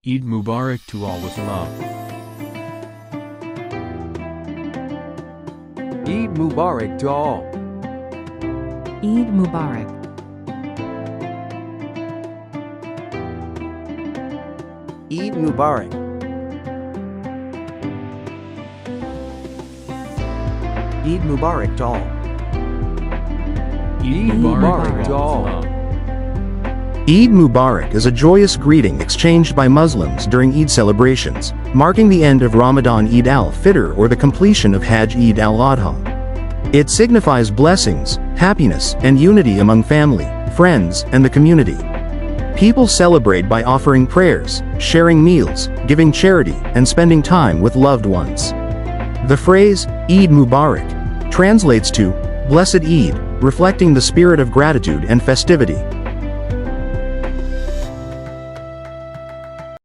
Eid Mubarak to all with love. Eid Mubarak to all. Eid Mubarak. Eid Mubarak. Eid Mubarak to all. Eid Mubarak to all. with love. Eid Mubarak is a joyous greeting exchanged by Muslims during Eid celebrations, marking the end of Ramadan Eid al-Fitr or the completion of Hajj Eid al-Adha. It signifies blessings, happiness, and unity among family, friends, and the community. People celebrate by offering prayers, sharing meals, giving charity, and spending time with loved ones. The phrase, Eid Mubarak, translates to, Blessed Eid, reflecting the spirit of gratitude and festivity.